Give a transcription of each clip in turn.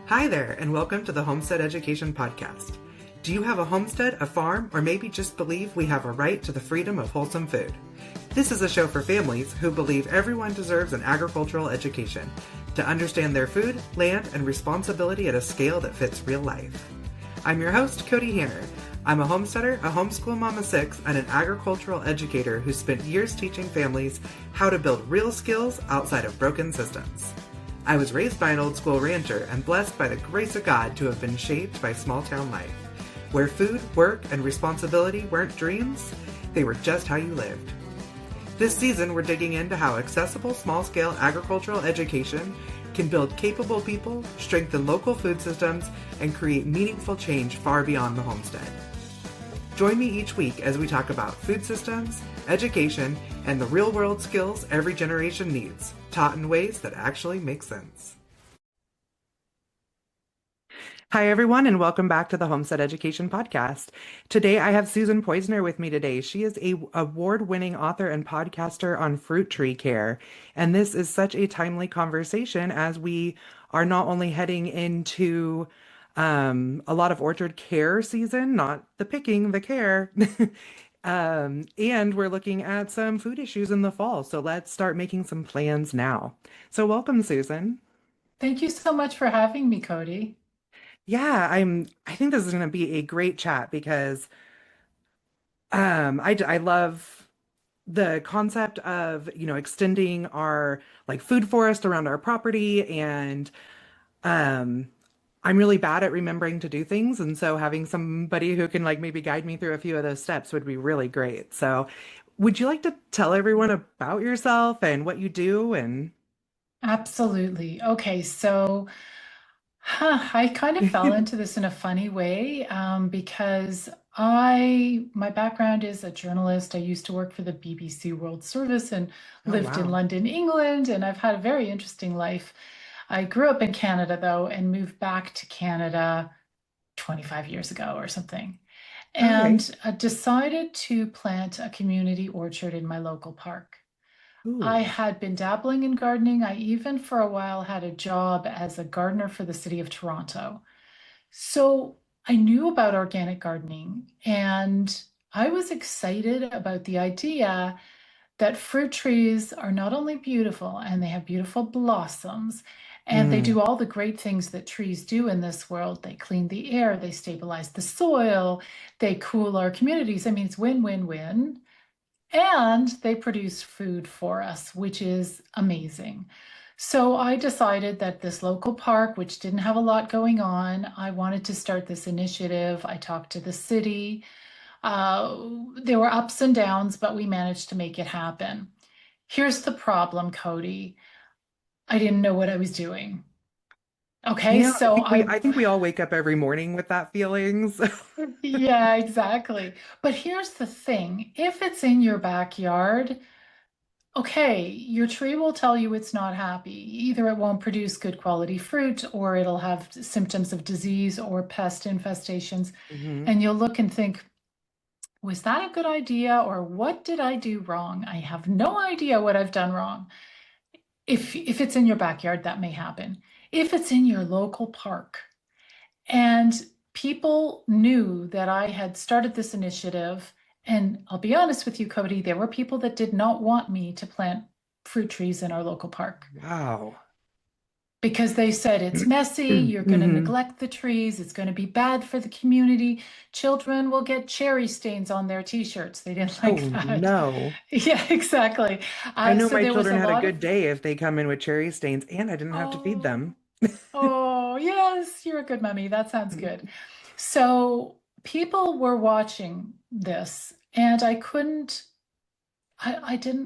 Hi there, and welcome to the Homestead Education Podcast. Do you have a homestead, a farm, or maybe just believe we have a right to the freedom of wholesome food? This is a show for families who believe everyone deserves an agricultural education to understand their food, land, and responsibility at a scale that fits real life. I'm your host, Cody Hanner. I'm a homesteader, a homeschool mom of 6, and an agricultural educator who spent years teaching families how to build real skills outside of broken systems. I was raised by an old school rancher and blessed by the grace of God to have been shaped by small town life, where food, work, and responsibility weren't dreams, they were just how you lived. This season, we're digging into how accessible small-scale agricultural education can build capable people, strengthen local food systems, and create meaningful change far beyond the homestead. Join me each week as we talk about food systems, education, and the real-world skills every generation needs, taught in ways that actually make sense. Hi, everyone, and welcome back to the Homestead Education Podcast. Today, I have Susan Poizner with me today. She is an award-winning author and podcaster on fruit tree care, and this is such a timely conversation as we are not only heading into a lot of orchard care season, not the picking, the care. And we're looking at some food issues in the fall. So let's start making some plans now. So welcome, Susan. Thank you so much for having me, Cody. Yeah, I think this is going to be a great chat because I love the concept of, extending our like food forest around our property, and um I'm really bad at remembering to do things, and so having somebody who can like maybe guide me through a few of those steps would be really great. So, would you like to tell everyone about yourself and what you do? And Absolutely. Okay, so I kind of fell into this in a funny way because my background is a journalist. I used to work for the BBC World Service and Oh, lived in wow. London, England, and I've had a very interesting life. I grew up in Canada though and moved back to Canada 25 years ago or something. Okay. And decided to plant a community orchard in my local park. I Ooh. had been dabbling in gardening. I even for a while had a job as a gardener for the city of Toronto. So I knew about organic gardening and I was excited about the idea that fruit trees are not only beautiful and they have beautiful blossoms and they Mm. do all the great things that trees do in this world. They clean the air, they stabilize the soil, they cool our communities. I mean, it's win, win, win. And they produce food for us, which is amazing. So I decided that this local park, which didn't have a lot going on, I wanted to start this initiative. I talked to the city. There were ups and downs, but we managed to make it happen. Here's the problem, Cody. I didn't know what I was doing. Okay, I so think we all wake up every morning with that feeling. So. yeah, exactly. But here's the thing. If it's in your backyard, okay, your tree will tell you it's not happy. Either it won't produce good quality fruit, or it'll have symptoms of disease or pest infestations. Mhm. And you'll look and think, was that a good idea? Or what did I do wrong? I have no idea what I've done wrong. If it's in your backyard, that may happen. If it's in your local park, and people knew that I had started this initiative. And I'll be honest with you, Cody, there were people that did not want me to plant fruit trees in our local park Wow. because they said it's messy, you're going to Mhm. neglect the trees, it's going to be bad for the community. Children will get cherry stains on their t-shirts. They didn't like Oh that. no. Yeah, exactly. I know So my there was children a had a lot of, good day if they come in with cherry stains and I didn't have to feed oh, them. oh, yes, you're a good mummy. That sounds good. So people were watching this, and I didn't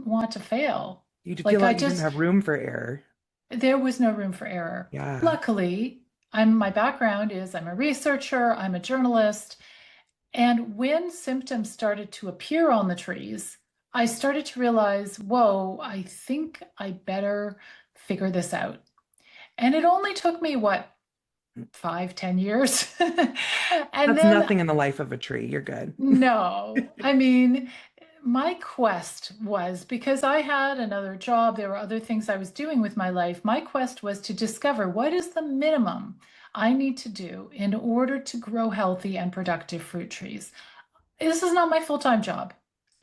want to fail. You feel Like I like you didn't just, have room for error. there was no room for error. Yeah. Luckily, my background is I'm a researcher, I'm a journalist, and when symptoms started to appear on the trees, I started to realize, whoa, I think I better figure this out. And it only took me, what, 5, 10 years. And That's then, nothing in the life of a tree. You're good. no, I mean, my quest was because I had another job, there were other things I was doing with my life. My quest was to discover what is the minimum I need to do in order to grow healthy and productive fruit trees. This is not my full-time job.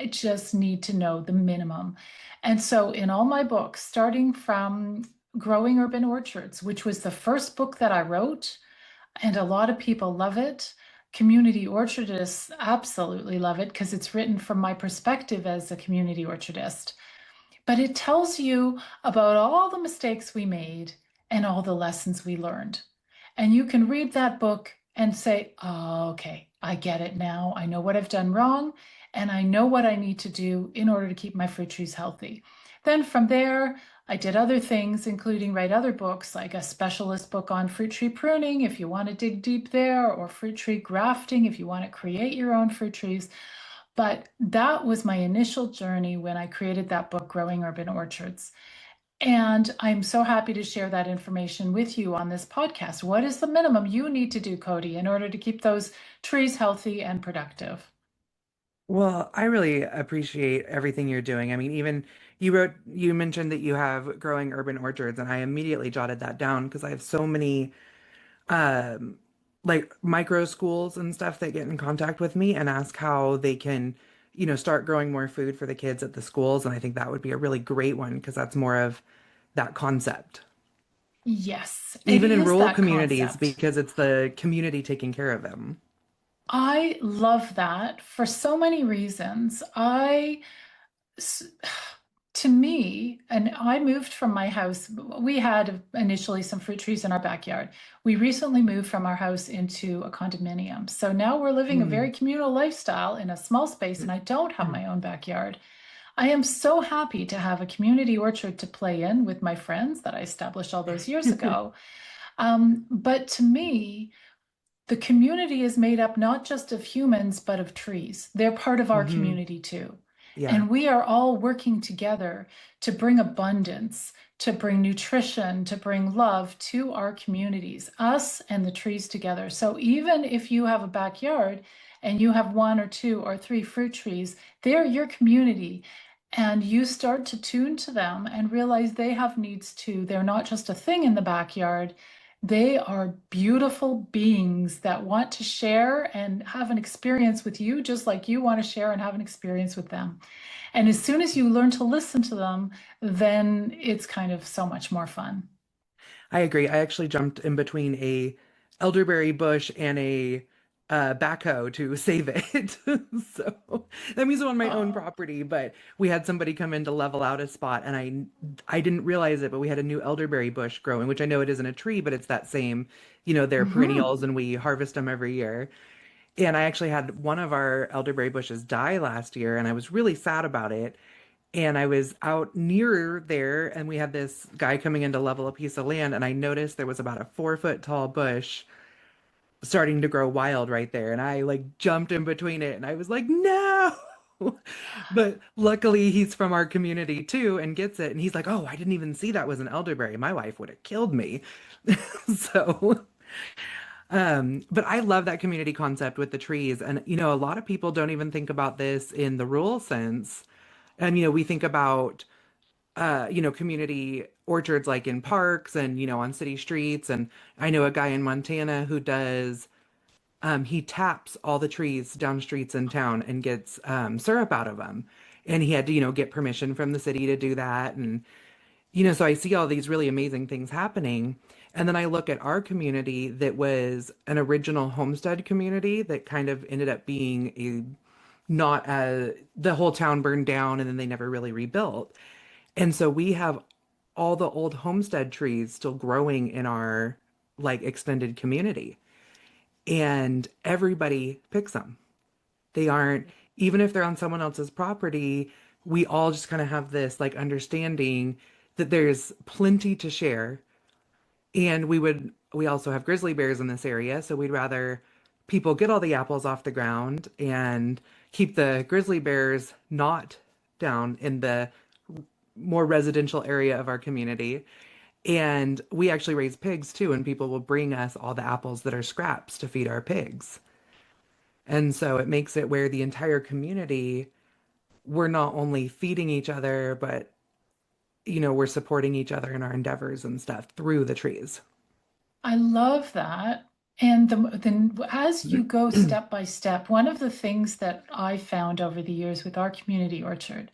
I just need to know the minimum. And so, in all my books, starting from Growing Urban Orchards, which was the first book that I wrote, and a lot of people love it. Community orchardists absolutely love it because it's written from my perspective as a community orchardist. But it tells you about all the mistakes we made and all the lessons we learned. And you can read that book and say, oh, okay, I get it now. I know what I've done wrong, and I know what I need to do in order to keep my fruit trees healthy. Then from there, I did other things, including write other books, like a specialist book on fruit tree pruning, if you want to dig deep there, or fruit tree grafting, if you want to create your own fruit trees. But that was my initial journey when I created that book, Growing Urban Orchards. And I'm so happy to share that information with you on this podcast. What is the minimum you need to do, Cody, in order to keep those trees healthy and productive? Well, I really appreciate everything you're doing. I mean, even you mentioned that you have growing urban orchards, and I immediately jotted that down because I have so many um like micro schools and stuff that get in contact with me and ask how they can, start growing more food for the kids at the schools. And I think that would be a really great one because that's more of that concept. Yes, it Even in is rural that communities, concept. because it's the community taking care of them. I love that for so many reasons. S- to me, and I moved from my house. We had initially some fruit trees in our backyard. We recently moved from our house into a condominium. So now we're living a Mm. very communal lifestyle in a small space, and I don't have my own backyard. I am so happy to have a community orchard to play in with my friends that I established all those years ago. But to me, the community is made up not just of humans, but of trees. They're part of our Hmm. community too. Yeah. And we are all working together to bring abundance, to bring nutrition, to bring love to our communities, us and the trees together. So even if you have a backyard and you have one or two or three fruit trees, they're your community. And you start to tune to them and realize they have needs too. They're not just a thing in the backyard, they are beautiful beings that want to share and have an experience with you, just like you want to share and have an experience with them. And as soon as you learn to listen to them, then it's kind of so much more fun. I agree. I actually jumped in between a elderberry bush and a backhoe to save it. So that means I'm on my own Oh, property, but we had somebody come in to level out a spot, and I didn't realize it, but we had a new elderberry bush growing, which I know it isn't a tree, but it's that same, they're hmm. perennials and we harvest them every year. And I actually had one of our elderberry bushes die last year, and I was really sad about it. And I was out near there, and we had this guy coming in to level a piece of land, and I noticed there was about a 4 foot tall bush starting to grow wild right there. And I like jumped in between it, and I was like, no. But luckily, he's from our community too and gets it. And he's like, oh, I didn't even see that was an elderberry. My wife would have killed me. So, but I love that community concept with the trees. And, a lot of people don't even think about this in the rural sense. And, we think about community orchards like in parks and, on city streets. And I know a guy in Montana who he taps all the trees down streets in town and gets syrup out of them. And he had to, get permission from the city to do that. And, so I see all these really amazing things happening. And then I look at our community that was an original homestead community that kind of ended up being a not the whole town burned down and then they never really rebuilt. And so we have all the old homestead trees still growing in our like extended community. And everybody picks them. They aren't, even if they're on someone else's property, we all just kind of have this like understanding that there's plenty to share. And we also have grizzly bears in this area. So we'd rather people get all the apples off the ground and keep the grizzly bears not down in the more residential area of our community. And we actually raise pigs too, and people will bring us all the apples that are scraps to feed our pigs. And so it makes it where the entire community we're not only feeding each other, but we're supporting each other in our endeavors and stuff through the trees. I love that. And then as you go step by step, one of the things that I found over the years with our community orchard,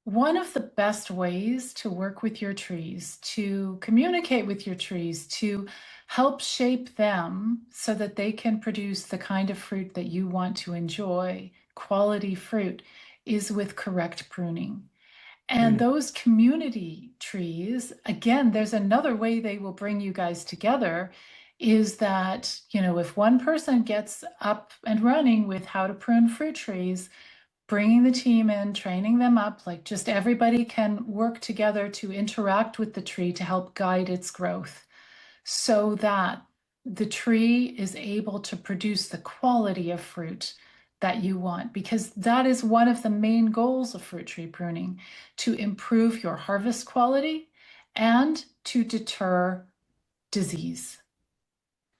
one of the best ways to work with your trees, to communicate with your trees, to help shape them so that they can produce the kind of fruit that you want to enjoy, quality fruit, is with correct pruning. And Right. those community trees, again, there's another way they will bring you guys together is that, if one person gets up and running with how to prune fruit trees, bringing the team in, training them up, like just everybody can work together to interact with the tree to help guide its growth so that the tree is able to produce the quality of fruit that you want, because that is one of the main goals of fruit tree pruning, to improve your harvest quality and to deter disease.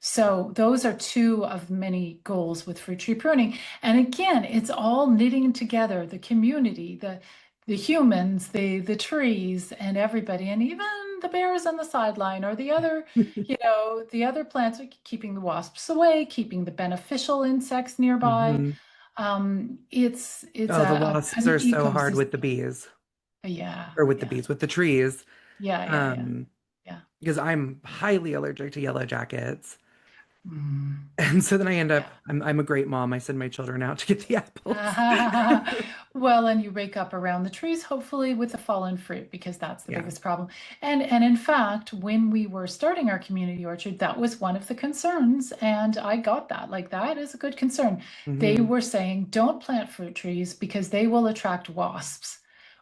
So those are two of many goals with fruit tree pruning. And again, it's all knitting together the community, the humans, the trees, and everybody, and even the bears on the sideline or the other plants, like keeping the wasps away, keeping the beneficial insects nearby. Hmm. It's Oh, the wasps an are so hard with the ecosystem. bees, Yeah, or with the yeah, bees, with the trees. yeah, yeah, yeah, Um, yeah. because I'm highly allergic to yellow jackets. Mm, And so then I end up, yeah. I'm a great mom. I send my children out to get the apples. Well, and you rake up around the trees, hopefully with the fallen fruit, because that's the Yeah. biggest problem. And in fact, when we were starting our community orchard, that was one of the concerns, and I got that. Like that is a good concern. They Hmm. were saying, don't plant fruit trees because they will attract wasps.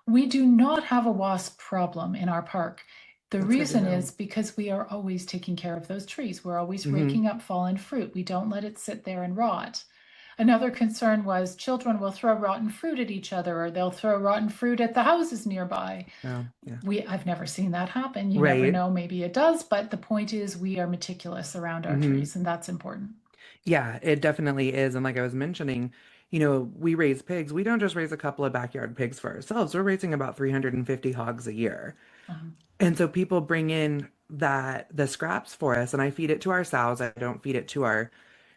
We do not have a wasp problem in our park. The That's good to reason know. is because we are always taking care of those trees. We're always Hmm. raking up fallen fruit. We don't let it sit there and rot. Another concern was children will throw rotten fruit at each other or they'll throw rotten fruit at the houses nearby. Oh, yeah. I've never seen that happen. You never Right. know, maybe it does, but the point is we are meticulous around our Hmm. trees, and that's important. Yeah, it definitely is. And like I was mentioning, we raise pigs. We don't just raise a couple of backyard pigs for ourselves. We're raising about 350 hogs a year. Um, And so people bring in the scraps for us, and I feed it to our sows. I don't feed it to our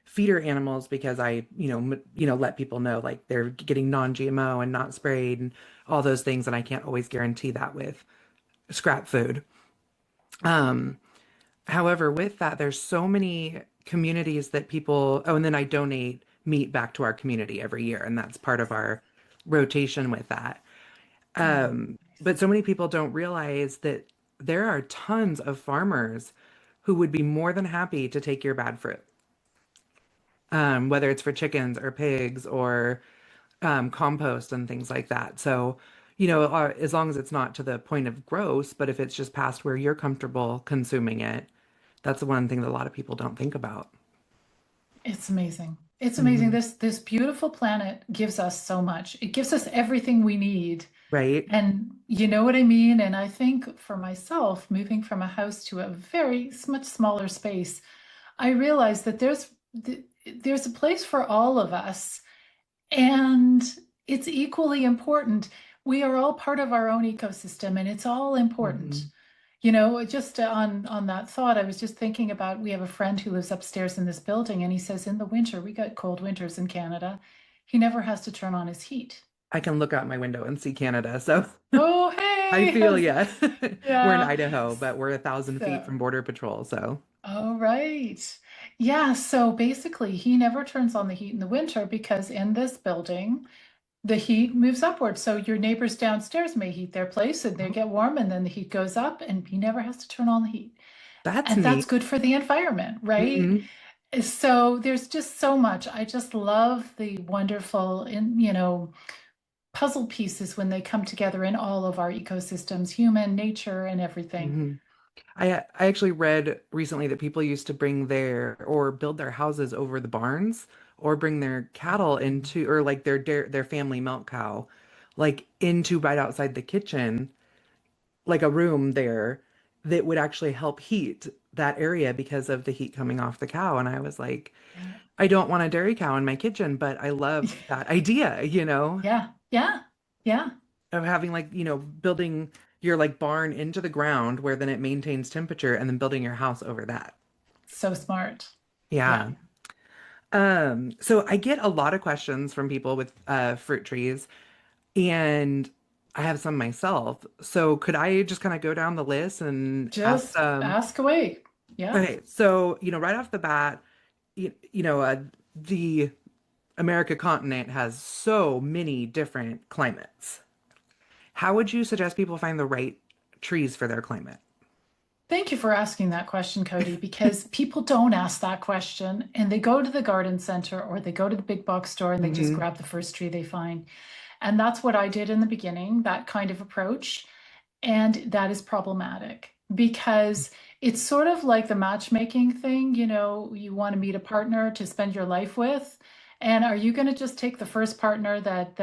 feeder animals because let people know like they're getting non-GMO and not sprayed and all those things, and I can't always guarantee that with scrap food. Um, However, with that, there's so many communities that people, oh, and then I donate meat back to our community every year, and that's part of our rotation with that. nice. But so many people don't realize that there are tons of farmers who would be more than happy to take your bad fruit, whether it's for chickens or pigs or compost and things like that. So, as long as it's not to the point of gross, but if it's just past where you're comfortable consuming it, that's the one thing that a lot of people don't think about. It's amazing. It's amazing. Hmm. This beautiful planet gives us so much. It gives us everything we need. Right? And you know what I mean? And I think for myself, moving from a house to a much smaller space, I realized that there's a place for all of us, and it's equally important. We are all part of our own ecosystem, and it's all important. Hmm. Just on that thought, I was just thinking about we have a friend who lives upstairs in this building, and he says in the winter, we got cold winters in Canada. He never has to turn on his heat. I can look out my window and see Canada. So Oh, I hey, feel yeah. We're in yeah. Idaho, but we're 1,000 feet So, from Border Patrol. So oh, right. Yeah, so basically, he never turns on the heat in the winter because in this building, the heat moves upward. So your neighbors downstairs may heat their place and they oh, get warm, and then the heat goes up, and he never has to turn on the heat. that's And that's neat. good for the environment, right? Hmm. So there's just so much. I just love the wonderful, puzzle pieces when they come together in all of our ecosystems, human, nature, and everything. Hmm. I actually read recently that people used to bring their or build their houses over the barns or bring their cattle into or like their family milk cow like into right outside the kitchen, like a room there that would actually help heat that area because of the heat coming off the cow. And I was like, Yeah. I don't want a dairy cow in my kitchen, but I love that idea, you know? Yeah. Yeah. Yeah, of having like, building your like barn into the ground where then it maintains temperature and then building your house over that. so smart. Yeah. Yeah. So I get a lot of questions from people with fruit trees, and I have some myself. So could I just kind of go down the list and ask Just some? ask away. Yeah. Okay, so right off the bat, the America continent has so many different climates. How would you suggest people find the right trees for their climate? Thank you for asking that question, Cody, because people don't ask that question and they go to the garden center or they go to the big box store and they just Hmm. grab the first tree they find. And that's what I did in the beginning, that kind of approach. And that is problematic because it's sort of like the matchmaking thing, you want to meet a partner to spend your life with. And are you going to just take the first partner that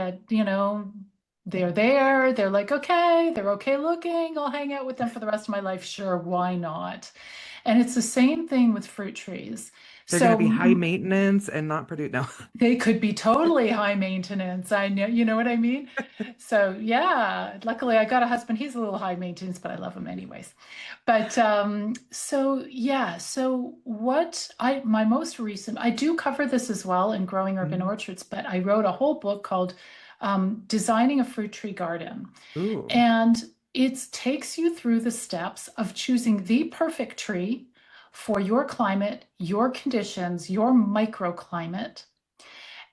they're there, they're like, okay, they're okay looking, I'll hang out with them for the rest of my life. Sure, why not? And it's the same thing with fruit trees. They're going to So be high maintenance and not produce. No. they could be totally high maintenance. I know, you know what I mean? So yeah, luckily I got a husband. He's a little high maintenance, but I love him anyways. But so yeah, so what my most recent, I do cover this as well in Growing Urban Mhm. Orchards, but I wrote a whole book called Designing a Fruit Tree Garden. Ooh. And it takes you through the steps of choosing the perfect tree for your climate, your conditions, your microclimate.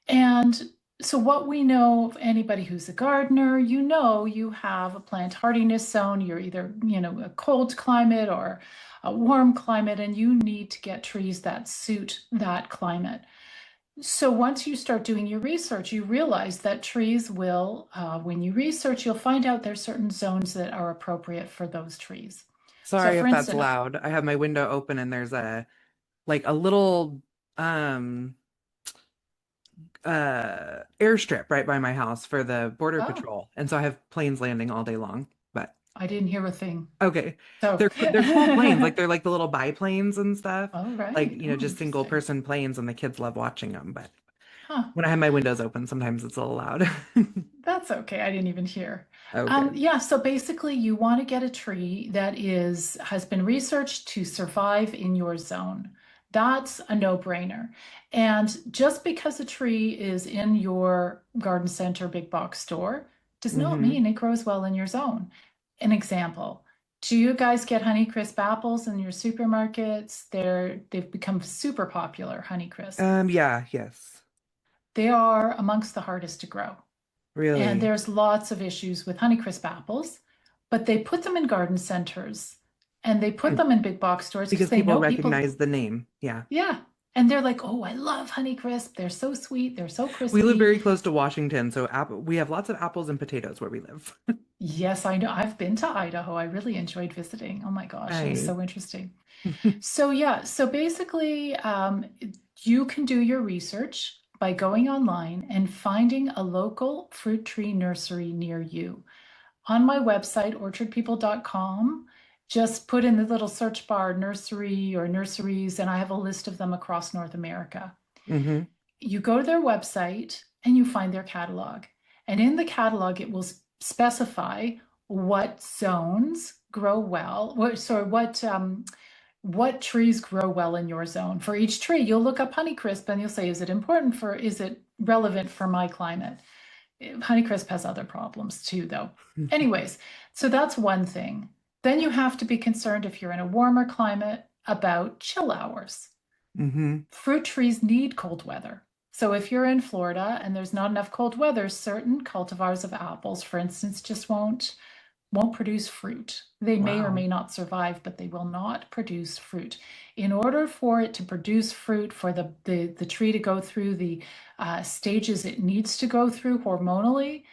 And so, what we know of anybody who's a gardener, you have a plant hardiness zone. You're either, a cold climate or a warm climate, and you need to get trees that suit that climate. So, once you start doing your research, you realize that trees will, when you research, you'll find out there's certain zones that are appropriate for those trees. So, Sorry for if that's instance, loud. I have my window open and there's a little um airstrip right by my house for the border oh, patrol. And so I have planes landing all day long. But I didn't hear a thing. okay. So, They're cool planes. Like they're like the little biplanes and stuff. all Like, right. Oh, just single interesting. person planes and the kids love watching them. But Huh. when I have my windows open, sometimes it's a little loud. That's okay. I didn't even hear. Oh, good. Yeah, so basically you want to get a tree that has been researched to survive in your zone. That's a no-brainer. And just because a tree is in your garden center big box store does not Hmm. mean it grows well in your zone. An example, do you guys get Honeycrisp apples in your supermarkets? They've become super popular, Honeycrisp. Yeah, yes. They are amongst the hardest to grow. And Really. there's lots of issues with Honeycrisp apples, but they put them in garden centers and they put Hmm. them in big box stores because Because they people know people, recognize the name. Yeah. yeah. And they're like, oh, I love Honeycrisp. They're so sweet. They're so We live crispy. very close to Washington, so we have lots of apples and potatoes where we live. Yes, I know. I've been to Idaho. I really enjoyed visiting. Oh my gosh, it was Nice. so interesting. So, yeah, so basically, you can do your research by going online and finding a local fruit tree nursery near you. On my website, orchardpeople.com, just put in the little search bar nursery or nurseries, and I have a list of them across North America. Hmm. You go to their website and you find their catalog. And in the catalog, it will specify what zones grow well, what trees grow well in your zone. For each tree, you'll look up Honeycrisp and you'll say, is it relevant for my climate? Honeycrisp has other problems too, though. Anyways, so that's one thing. Then you have to be concerned if you're in a warmer climate about chill hours. Hmm. Fruit trees need cold weather. So if you're in Florida and there's not enough cold weather, certain cultivars of apples, for instance, just won't produce fruit. They may or Wow. may not survive, but they will not produce fruit. In order for it to produce fruit, for the tree to go through the stages it needs to go through hormonally,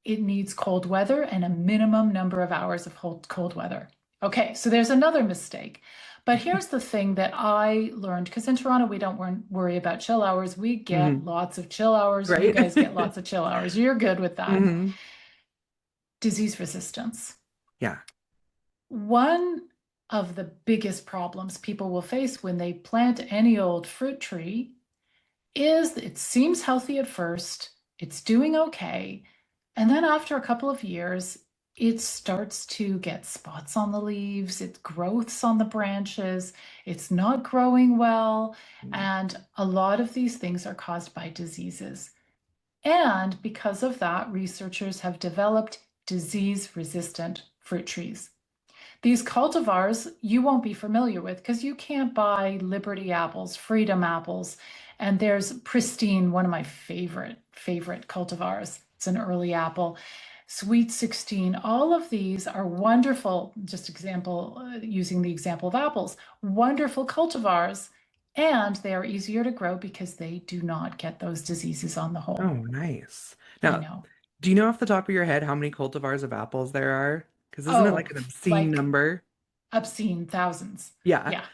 it needs cold weather and a minimum number of hours of cold weather. Okay, so there's another mistake. But here's the thing that I learned, because in Toronto, we don't worry about chill hours. We get Hmm. lots of chill hours. You Right? guys get lots of chill hours. You're good with that. Hmm. Disease resistance. Yeah. One of the biggest problems people will face when they plant any old fruit tree is it seems healthy at first, it's doing okay, And then after a couple of years, it starts to get spots on the leaves, it growths on the branches, it's not growing well. And a lot of these things are caused by diseases. And because of that, researchers have developed disease-resistant fruit trees. These cultivars you won't be familiar with because you can't buy Liberty apples, Freedom apples, and there's Pristine, one of my favorite cultivars. It's an early apple. Sweet 16, all of these are wonderful, just example, using the example of apples, wonderful cultivars, and they are easier to grow because they do not get those diseases on the Oh, whole. nice. I Now, know. do you know off the top of your head how many cultivars of apples there are? Because isn't it Oh, like an obscene like number? obscene thousands. Yeah. Yeah.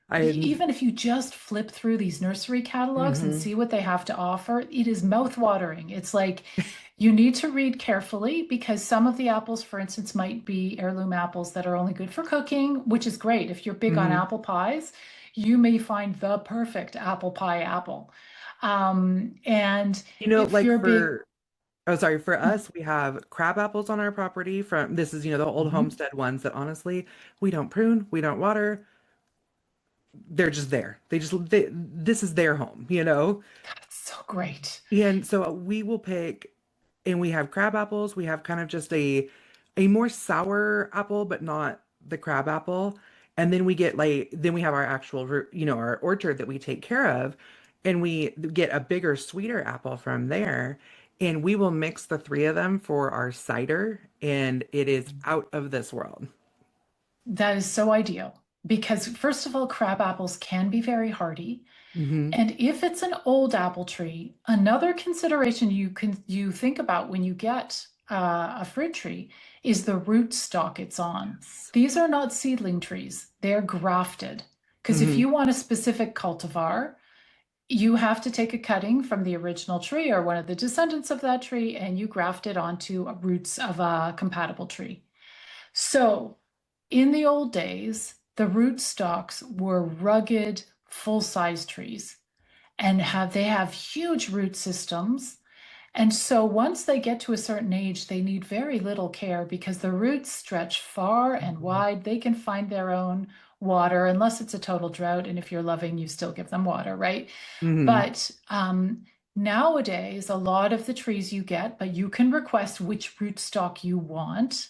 I Even if you just flip through these nursery catalogs and hmm see what they have to offer, it is mouth-watering. It's like you need to read carefully because some of the apples, for instance, might be heirloom apples that are only good for cooking, which is great. If you're big on hmm apple pies, you may find the perfect apple pie apple. And if like you're big, for oh, sorry, for us, we have crab apples on our property from this is, the old Mhm. homestead ones that honestly, we don't prune, we don't water. They're just there. This is their home. That's so great. And so we will pick, and we have crab apples. We have kind of just a more sour apple, but not the crab apple. And then then we have our actual, our orchard that we take care of, and we get a bigger, sweeter apple from there. And we will mix the three of them for our cider, and it is out of this world. That is so ideal because, first of all, crab apples can be very hardy. Hmm. And if it's an old apple tree, another consideration you think about when you get a fruit tree is the root stock it's on. Yes. These are not seedling trees; they're grafted. Because if Hmm. you want a specific cultivar, you have to take a cutting from the original tree or one of the descendants of that tree, and you graft it onto roots of a compatible tree. So, in the old days, the rootstocks were rugged, full-size trees and they have huge root systems. And so once they get to a certain age, they need very little care because the roots stretch far and wide. They can find their own water unless it's a total drought. And if you're loving, you still give them water, right? Hmm. But nowadays, a lot of the trees you get, but you can request which rootstock you want.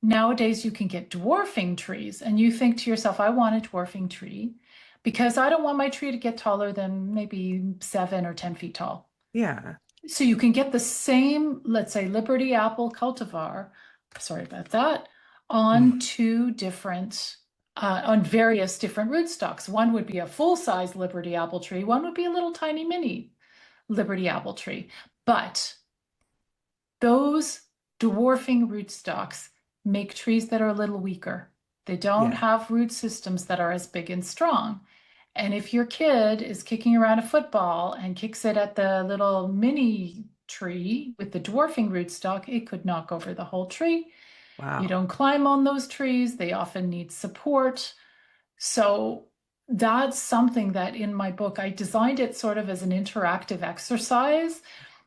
Nowadays, you can get dwarfing trees, and you think to yourself, I want a dwarfing tree because I don't want my tree to get taller than maybe 7 or 10 feet tall. Yeah. So you can get the same, let's say, Liberty apple cultivar, sorry about that, on two different, on various different rootstocks. One would be a full-size Liberty apple tree, one would be a little tiny mini Liberty apple tree. But those dwarfing rootstocks make trees that are a little weaker. They don't Yeah. have root systems that are as big and strong. And if your kid is kicking around a football and kicks it at the little mini tree with the dwarfing rootstock, it could knock over the whole tree. You Wow. don't climb on those trees, they often need support. So that's something that in my book, I designed it sort of as an interactive exercise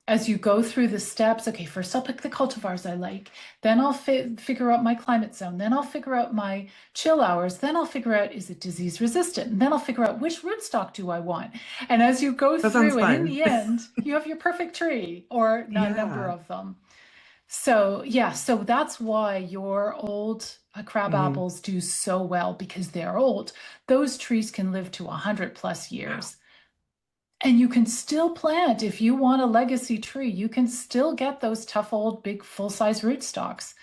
as you go through the steps. Okay, first I'll pick the cultivars I like, then I'll figure out my climate zone, then I'll figure out my chill hours, then I'll figure out is it disease resistant, and then I'll figure out which rootstock do I want. And as you go That sounds through, and in fun. the end, you have your perfect tree or a number Yeah. of them. So, yeah, so that's why your old crab Hmm. apples do so well because they're old. Those trees can live to 100 plus Wow. years. And you can still plant, if you want a legacy tree, you can still get those tough old big full-size rootstocks.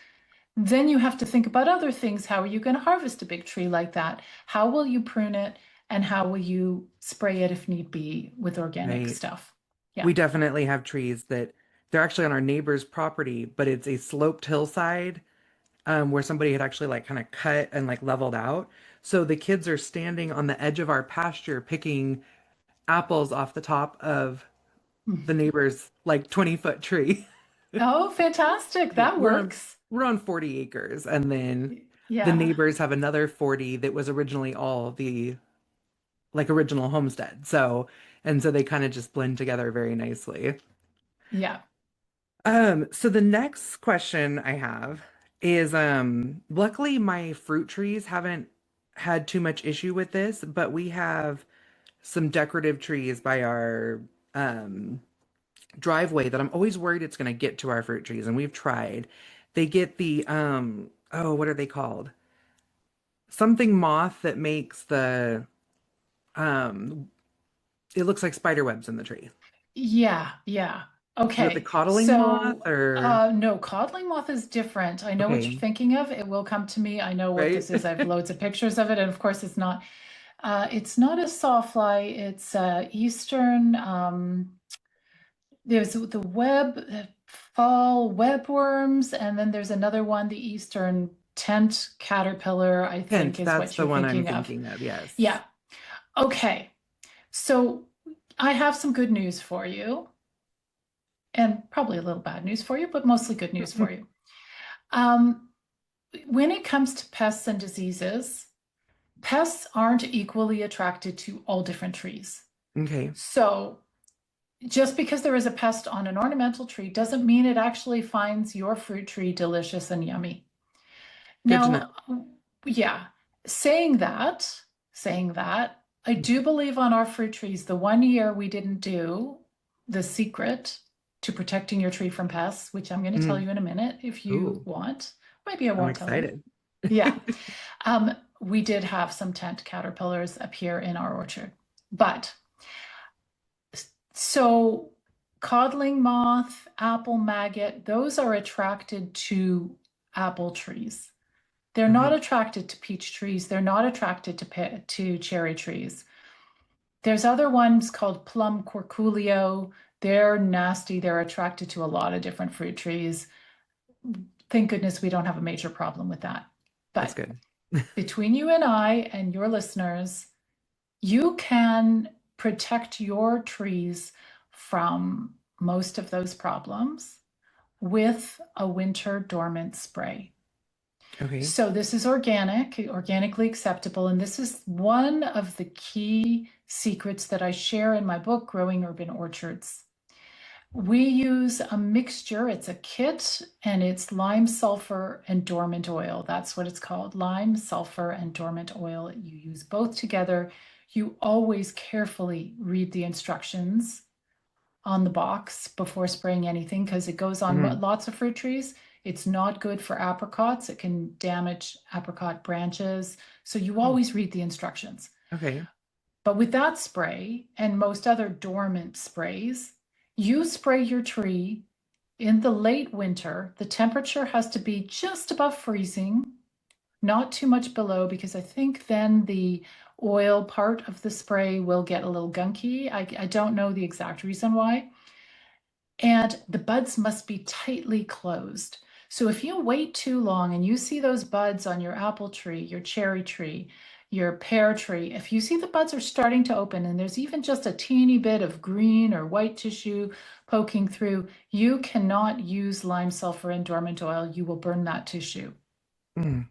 Then you have to think about other things. How are you going to harvest a big tree like that? How will you prune it? And how will you spray it if need be with organic Right. stuff? Yeah. We definitely have trees that they're actually on our neighbor's property, but it's a sloped hillside where somebody had actually like kind of cut and like leveled out. So the kids are standing on the edge of our pasture picking apples off the top of the neighbor's like 20-foot tree. Oh, fantastic. Yeah, That works. we're on 40 acres, and then the Yeah. neighbors have another 40 that was originally all the like original homestead. So and so they kind of just blend together very nicely. Yeah. So the next question I have is luckily my fruit trees haven't had too much issue with this, but we have some decorative trees by our um driveway that I'm always worried it's going to get to our fruit trees, and we've tried. They get the oh, what are they called? Something moth that makes the um it looks like spider webs in the tree. Yeah, yeah. Is it the Okay. coddling moth So, or no, codling moth is different. I know what you're okay, thinking of. It will come to me. I know what right? this is. I have loads of pictures of it, and of course, it's not a sawfly. It's Eastern. There's the fall webworms, and then there's another one, the Eastern tent caterpillar, I think Hint, is that's what the you're one I'm thinking of. thinking of. Yes. Yeah. Okay. So I have some good news for you, and probably a little bad news for you, but mostly good news for you. Um, when it comes to pests and diseases, pests aren't equally attracted to all different trees. Okay. So just because there is a pest on an ornamental tree doesn't mean it actually finds your fruit tree delicious and yummy. Good to know. Now, yeah, saying that, I do believe on our fruit trees, the 1 year we didn't do the secret to protecting your tree from pests, which I'm going to tell Mm. you in a minute if you Ooh, want. Maybe I I'm won't tell you. excited. Yeah. We did have some tent caterpillars appear in our orchard. But so codling moth, apple maggot, those are attracted to apple trees. They're not Okay. attracted to peach trees. They're not attracted to cherry trees. There's other ones called plum corculio. They're nasty. They're attracted to a lot of different fruit trees. Thank goodness we don't have a major problem with that. That's But good. between you and I and your listeners, you can protect your trees from most of those problems with a winter dormant spray. Okay. So this is organic, organically acceptable, and this is one of the key secrets that I share in my book, Growing Urban Orchards. We use a mixture, it's a kit, and it's lime, sulfur, and dormant oil. That's what it's called, lime, sulfur, and dormant oil. You use both together. You always carefully read the instructions on the box before spraying anything because it goes on Hmm. lots of fruit trees. It's not good for apricots. It can damage apricot branches. So you Oh, always read the instructions. okay. But with that spray and most other dormant sprays, you spray your tree in the late winter. The temperature has to be just above freezing, not too much below, because I think then the oil part of the spray will get a little gunky. I don't know the exact reason why. And the buds must be tightly closed. So if you wait too long and you see those buds on your apple tree, your cherry tree, your pear tree, if you see the buds are starting to open and there's even just a teeny bit of green or white tissue poking through, you cannot use lime, sulfur, and dormant oil. You will burn that tissue. Mm.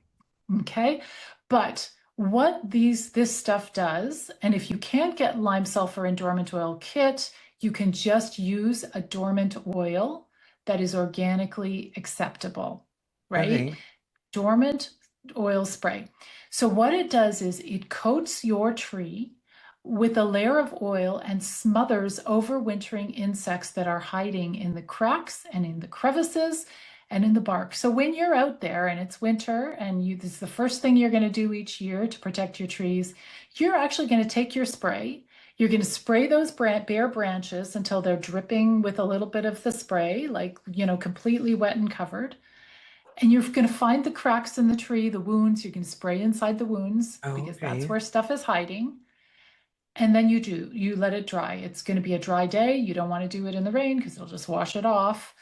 Okay. But what this stuff does, and if you can't get lime, sulfur, and dormant oil kit, you can just use a dormant oil that is organically acceptable, right? Okay. Dormant oil spray. So what it does is it coats your tree with a layer of oil and smothers overwintering insects that are hiding in the cracks and in the crevices and in the bark. So when you're out there and it's winter and this is the first thing you're going to do each year to protect your trees, you're actually going to take your spray. You're going to spray those bare branches until they're dripping with a little bit of the spray, like, completely wet and covered. And you're going to find the cracks in the tree, the wounds. You're going to spray inside the wounds Oh, because that's okay. where stuff is hiding. And then you let it dry. It's going to be a dry day. You don't want to do it in the rain because it'll just wash it off.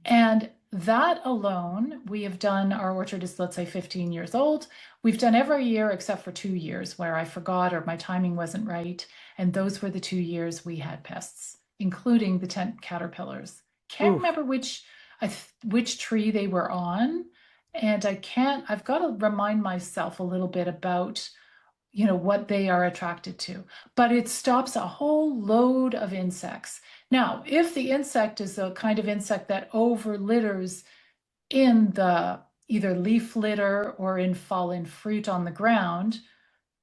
And that alone, we have done, our orchard is, let's say, 15 years old. We've done every year except for 2 years where I forgot or my timing wasn't right. And those were the 2 years we had pests, including the tent caterpillars. Can't Oof. remember which tree they were on. And I've got to remind myself a little bit about what they are attracted to, but it stops a whole load of insects. Now, if the insect is the kind of insect that over litters in the either leaf litter or in fallen fruit on the ground,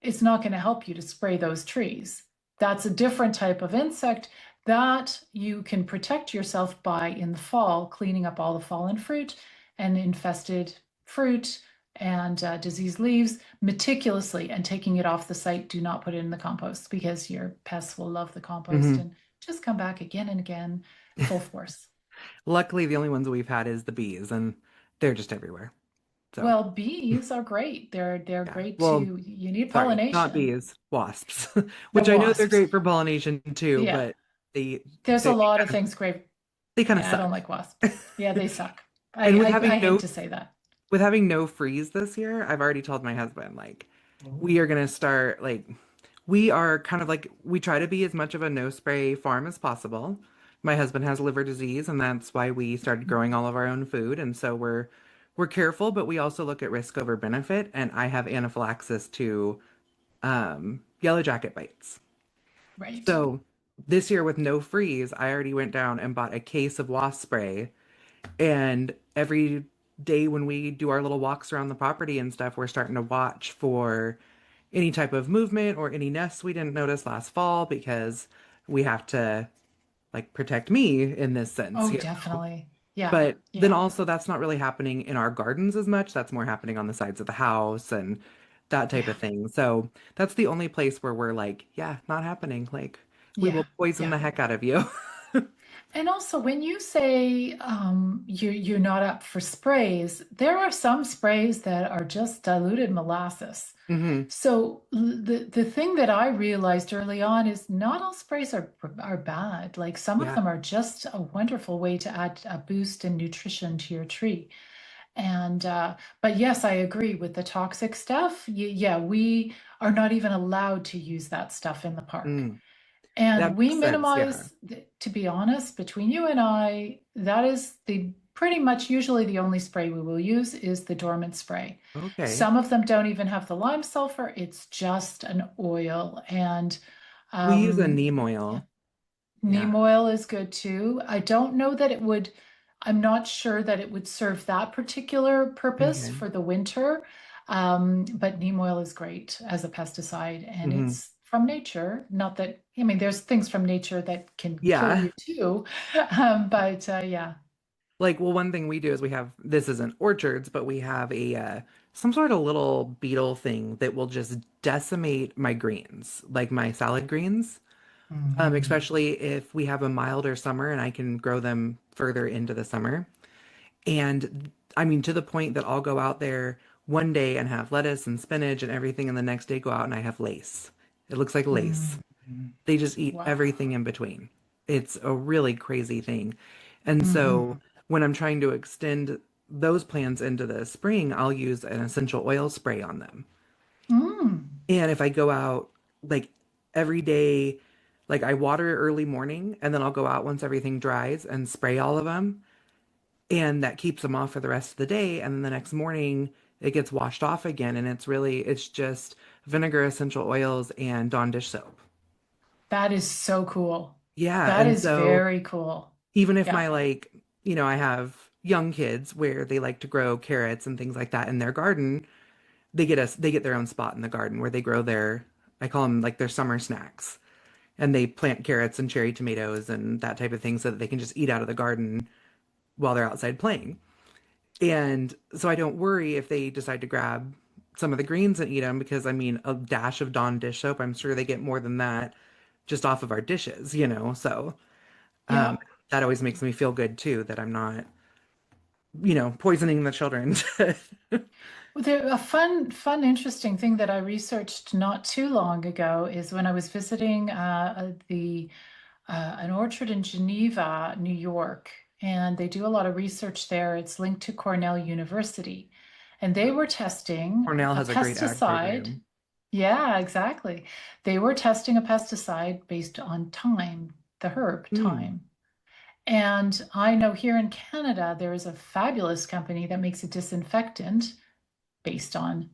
it's not going to help you to spray those trees. That's a different type of insect that you can protect yourself by in the fall, cleaning up all the fallen fruit and infested fruit and diseased leaves meticulously and taking it off the site. Do not put it in the compost because your pests will love the compost Hmm. and just come back again and again, full force. Luckily, the only ones we've had is the bees, and they're just everywhere. So, Well, bees are great. They're yeah. great Well, too. You need sorry, not pollination. bees, wasps, The which I know they're wasps. great for pollination too, Yeah. but they There's a they lot of kind of things great. they kind of Yeah, I don't suck. like wasps. Yeah, they suck. And with having I hate no to say that. freeze this year, I've already told my husband like we are gonna start like we are kind of like we try to be as much of a no spray farm as possible. My husband has liver disease, and that's why we started growing all of our own food, and so we're careful, but we also look at risk over benefit. And I have anaphylaxis to yellow jacket bites. Right. So this year with no freeze, I already went down and bought a case of wasp spray. And every day when we do our little walks around the property and stuff, we're starting to watch for any type of movement or any nests we didn't notice last fall because we have to like protect me in this sense, Oh, you know. definitely. Yeah. But then Yeah. also that's not really happening in our gardens as much. That's more happening on the sides of the house and that type Yeah. of thing. So that's the only place where we're like, yeah, not happening. Like we Yeah. will poison Yeah. the heck out of you. And also, when you say you're not up for sprays, there are some sprays that are just diluted molasses. Hmm. So the thing that I realized early on is not all sprays are bad. Like some of Yeah. them are just a wonderful way to add a boost in nutrition to your tree. And but yes, I agree with the toxic stuff. Yeah, we are not even allowed to use that stuff in the park. Mm. That And we makes sense. Yeah. minimize, to be honest, between you and I, that is the pretty much usually the only spray we will use is the dormant spray. Okay. Some of them don't even have the lime sulfur, it's just an oil. And We use a um, neem yeah, oil. Yeah. neem oil is good too. I don't know that it would, I'm not sure that it would serve that particular purpose Okay. for the winter. But neem oil is great as a pesticide and Hmm. it's from nature. Not that, I mean, there's things from nature that can kill Yeah. you too. But yeah. Like, well, one thing we do is we have this isn't orchards, but we have a some sort of little beetle thing that will just decimate my greens, like my salad greens. Mhm. Especially if we have a milder summer and I can grow them further into the summer. And I mean, to the point that I'll go out there one day and have lettuce and spinach and everything, and the next day go out and I have lace. It looks like lace. Mhm. They just eat Wow. everything in between. It's a really crazy thing. And so Hmm. when I'm trying to extend those plants into the spring, I'll use an essential oil spray on them. Mm. And if I go out like every day, like I water early morning and then I'll go out once everything dries and spray all of them. And that keeps them off for the rest of the day. And then the next morning it gets washed off again. And it's just vinegar, essential oils, and Dawn dish soap. That is so cool. Yeah. That And is so very cool. even if Yeah. my like, I have young kids where they like to grow carrots and things like that in their garden, they get their own spot in the garden where they grow their I call them like their summer snacks. And they plant carrots and cherry tomatoes and that type of thing so that they can just eat out of the garden while they're outside playing. And so I don't worry if they decide to grab some of the greens and eat them because I mean a dash of Dawn dish soap, I'm sure they get more than that just off of our dishes, you know. So um, Yeah. that always makes me feel good too that I'm not, poisoning the children. Well, a fun, interesting thing that I researched not too long ago is when I was visiting the an orchard in Geneva, New York, and they do a lot of research there. It's linked to Cornell University, and they were testing Cornell a has a great ag pesticide. program. Yeah, exactly. They were testing a pesticide based on thyme, the herb Mm. thyme. And I know here in Canada, there is a fabulous company that makes a disinfectant based on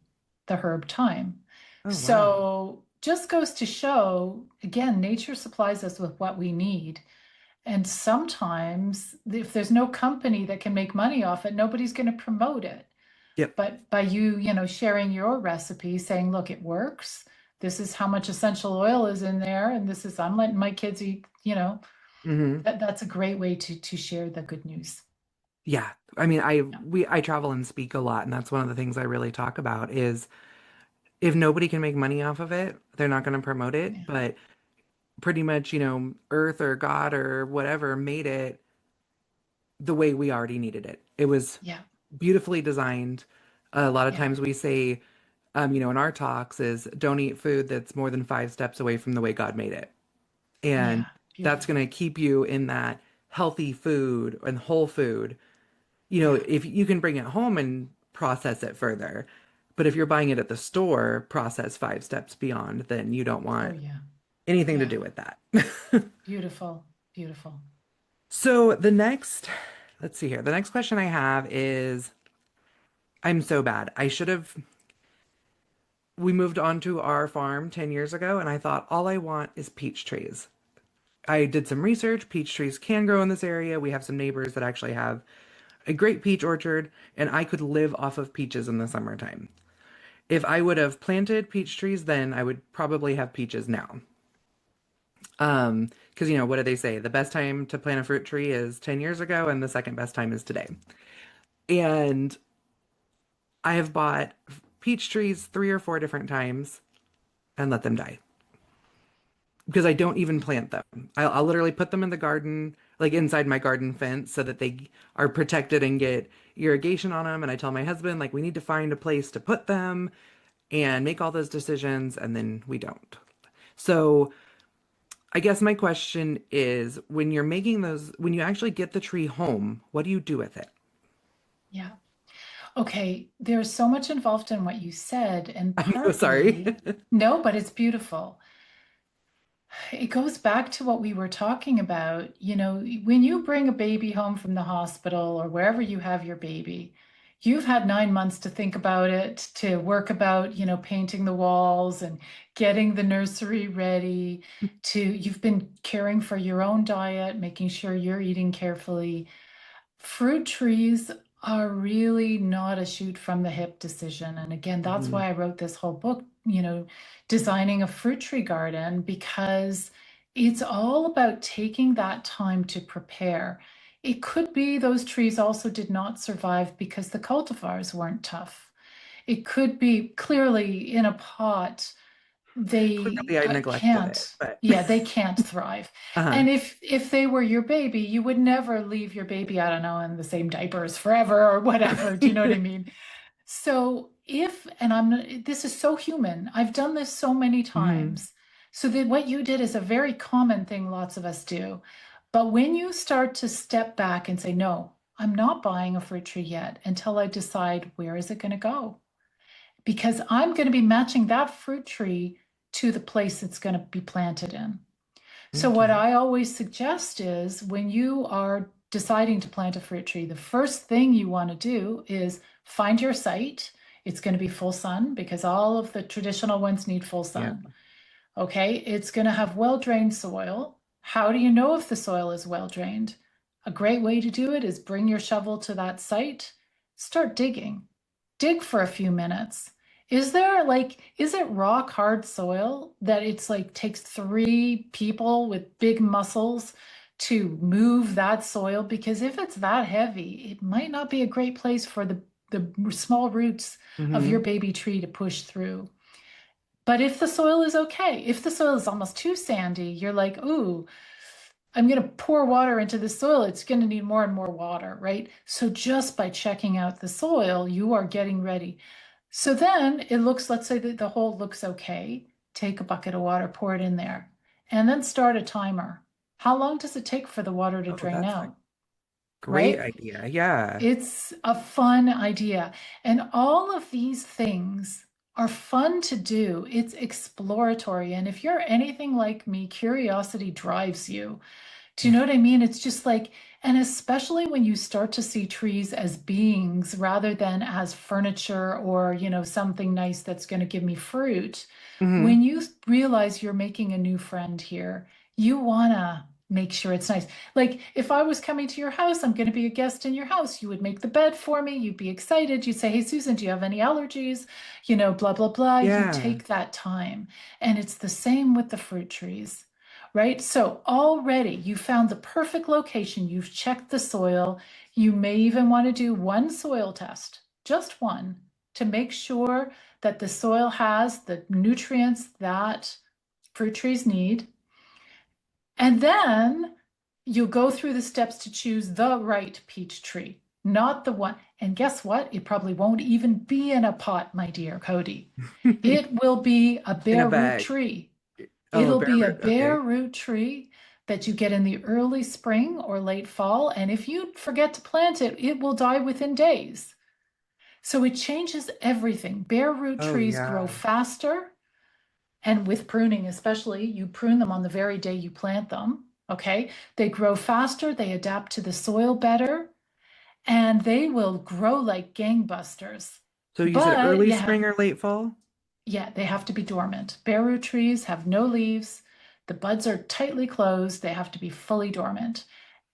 the herb thyme. Oh, wow. So just goes to show, again, nature supplies us with what we need. And sometimes if there's no company that can make money off it, nobody's going to promote it. Yep. But by you, sharing your recipe, saying, look, it works. This is how much essential oil is in there, and this is I'm letting my kids eat, Hmm. that's a great way to share the good news. Yeah. I mean, Yeah. I travel and speak a lot, and that's one of the things I really talk about is if nobody can make money off of it, they're not going to promote it. Yeah. But pretty much, Earth or God or whatever made it the way we already needed it. It was Yeah. beautifully designed. A lot of Yeah. times we say, in our talks is don't eat food that's more than 5 steps away from the way God made it. And Yeah. that's Beautiful. going to keep you in that healthy food and whole food. Yeah. If you can bring it home and process it further. But if you're buying it at the store, process 5 steps beyond, then you don't Oh, want yeah. anything to Yeah. do with that. Beautiful. Beautiful. So let's see here. The next question I have is I'm so bad. We moved onto our farm 10 years ago, and I thought all I want is peach trees. I did some research. Peach trees can grow in this area. We have some neighbors that actually have a great peach orchard, and I could live off of peaches in the summertime. If I would have planted peach trees then, I would probably have peaches now. Because what do they say? The best time to plant a fruit tree is 10 years ago, and the second best time is today. And I have bought peach trees 3 or 4 different times and let them die because I don't even plant them. I'll literally put them in the garden, like inside my garden fence, so that they are protected and get irrigation on them. And I tell my husband, like, we need to find a place to put them and make all those decisions, and then we don't. So I guess my question is when you actually get the tree home, what do you do with it? Yeah. Okay. There's so much involved in what you said, and I'm so sorry. partly, no, but it's beautiful. It goes back to what we were talking about. When you bring a baby home from the hospital or wherever you have your baby, you've had 9 months to think about it, to work about, painting the walls and getting the nursery ready, you've been caring for your own diet, making sure you're eating carefully. Fruit trees are really not a shoot from the hip decision. And again, that's Mhm. why I wrote this whole book, designing a fruit tree garden, because it's all about taking that time to prepare. It could be those trees also did not survive because the cultivars weren't tough. It could be clearly in a pot they Clearly, I neglected it, can't, but yeah, they can't thrive. uh-huh. And if they were your baby, you would never leave your baby, I don't know, in the same diapers forever or whatever. Do you know what I mean? So if, and this is so human, I've done this so many Hmm. times. So that what you did is a very common thing lots of us do. But when you start to step back and say, no, I'm not buying a fruit tree yet until I decide where is it going to go? Because I'm going to be matching that fruit tree to the place it's going to be planted in. So, what Okay. I always suggest is when you are deciding to plant a fruit tree, the first thing you want to do is find your site. It's going to be full sun because all of the traditional ones need full Yeah. sun. Okay, it's going to have well-drained soil. How do you know if the soil is well-drained? A great way to do it is bring your shovel to that site, start digging. Dig for a few minutes. Is it rock hard soil that it's like takes 3 people with big muscles to move that soil? Because if it's that heavy, it might not be a great place for the small roots of your Hmm. baby tree to push through. But if the soil is okay, if the soil is almost too sandy, you're like, ooh, I'm going to pour water into the soil. It's going to need more and more water, right? So just by checking out the soil, you are getting ready. So then let's say that the hole looks okay. Take a bucket of water, pour it in there, and then start a timer. How long does it take for the water to Oh, drain that's a out, great right? idea. Yeah. It's a fun idea. And all of these things are fun to do. It's exploratory. And if you're anything like me, curiosity drives you. Do you know what I mean? It's just like, and especially when you start to see trees as beings rather than as furniture or, something nice that's going to give me fruit. Hmm. When you realize you're making a new friend here, you want to make sure it's nice. Like if I was coming to your house, I'm going to be a guest in your house. You would make the bed for me. You'd be excited. You'd say, "Hey, Susan, do you have any allergies?" Blah, blah, blah. You Yeah. take that time. And it's the same with the fruit trees, right? So already you found the perfect location. You've checked the soil. You may even want to do one soil test, just one, to make sure that the soil has the nutrients that fruit trees need. And then you go through the steps to choose the right peach tree, not the one. And guess what? It probably won't even be in a pot, my dear Cody. It will be a In a bare root bag. tree. Oh, It'll bare be a root. Okay. bare root tree that you get in the early spring or late fall. And if you forget to plant it, it will die within days. So it changes everything. Bare root Oh, trees grow yeah. faster. And with pruning, especially, you prune them on the very day you plant them. Okay. They grow faster, they adapt to the soil better, and they will grow like gangbusters. So you said But early spring or late fall? yeah, they have to be dormant. Bare root trees have no leaves. The buds are tightly closed. They have to be fully dormant.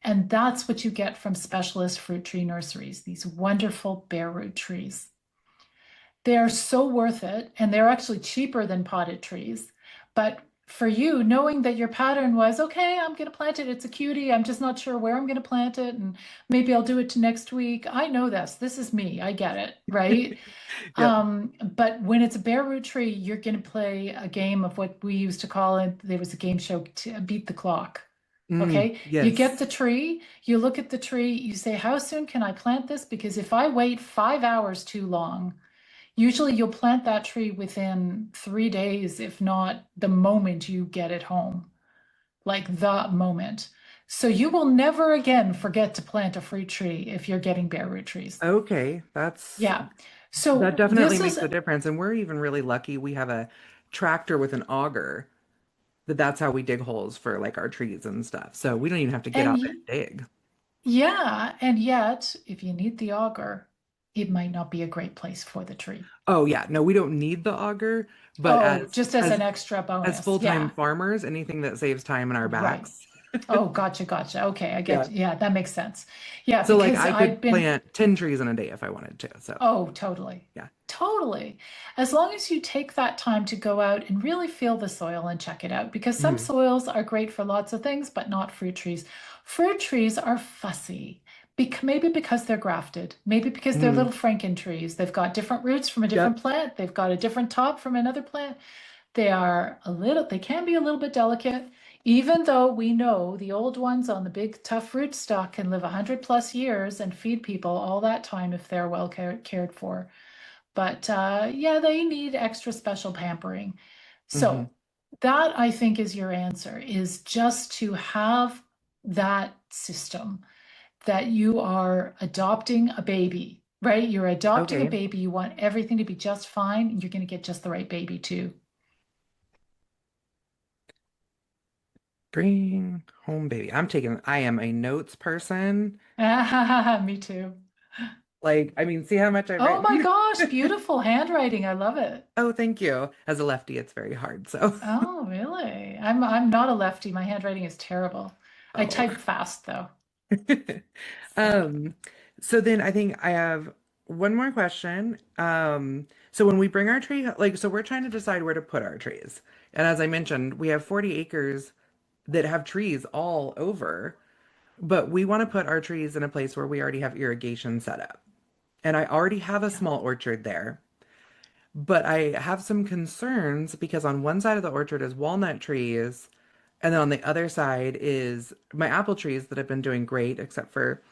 And that's what you get from specialist fruit tree nurseries, these wonderful bare root trees. They are so worth it, and they're actually cheaper than potted trees. But for you, knowing that your pattern was, okay, I'm going to plant it. It's a cutie. I'm just not sure where I'm going to plant it. And maybe I'll do it to next week. I know this. This is me. I get it. Right. Yep. But when it's a bare root tree, you're going to play a game of what we used to call it. There was a game show to beat the clock. Mm, Okay. You get yes. the tree, you look at the tree, you say, how soon can I plant this? Because if I wait 5 hours too long, usually you'll plant that tree within 3 days, if not the moment you get it home, like the moment. So you will never again forget to plant a fruit tree if you're getting bare root trees. Okay. Yeah. That So definitely this is, makes a difference. And we're even really lucky we have a tractor with an auger that's how we dig holes for like our trees and stuff. So we don't even have to get and out and dig. yeah, and yet if you need the auger, it might not be a great place for the tree. Oh yeah, no, we don't need the auger, but Oh, just as as an extra as bonus. full-time Yeah, farmers, anything that saves time in our right. backs. Oh, gotcha, gotcha. Okay, I Yeah. get, yeah, that makes sense. Yeah, So like because I I've could been, plant 10 trees in a day if I wanted to. So oh, totally. yeah. Totally. As long as you take that time to go out and really feel the soil and check it out, because some Mhm. soils are great for lots of things, but not fruit trees. Fruit trees are fussy. Maybe because they're grafted, maybe because they're Mhm. little Franken trees. They've got different roots from a different Yep. plant. They've got a different top from another plant. They can be a little bit delicate, even though we know the old ones on the big tough rootstock can live 100 plus years and feed people all that time if they're well cared for. But yeah, they need extra special pampering. Hmm. So that I think is your answer, is just to have that system that you are adopting a baby, right? You're adopting a Okay. baby. You want everything to be just fine. And you're going to get just the right baby too. Bring home baby. I am a notes person. Me too. Like, I mean, see how much I've Oh my written? gosh, beautiful handwriting. I love it. Oh, thank you. As a lefty, it's very hard. So, Oh, really? I'm not a lefty. My handwriting is terrible. I oh. type fast though. So, Um, so then I think I have one more question. So when we bring our tree, like, so we're trying to decide where to put our trees. And as I mentioned, we have 40 acres that have trees all over, but we want to put our trees in a place where we already have irrigation set up. And I already have a yeah. small orchard there, but I have some concerns because on one side of the orchard is walnut trees, and then on the other side is my apple trees that have been doing great, except for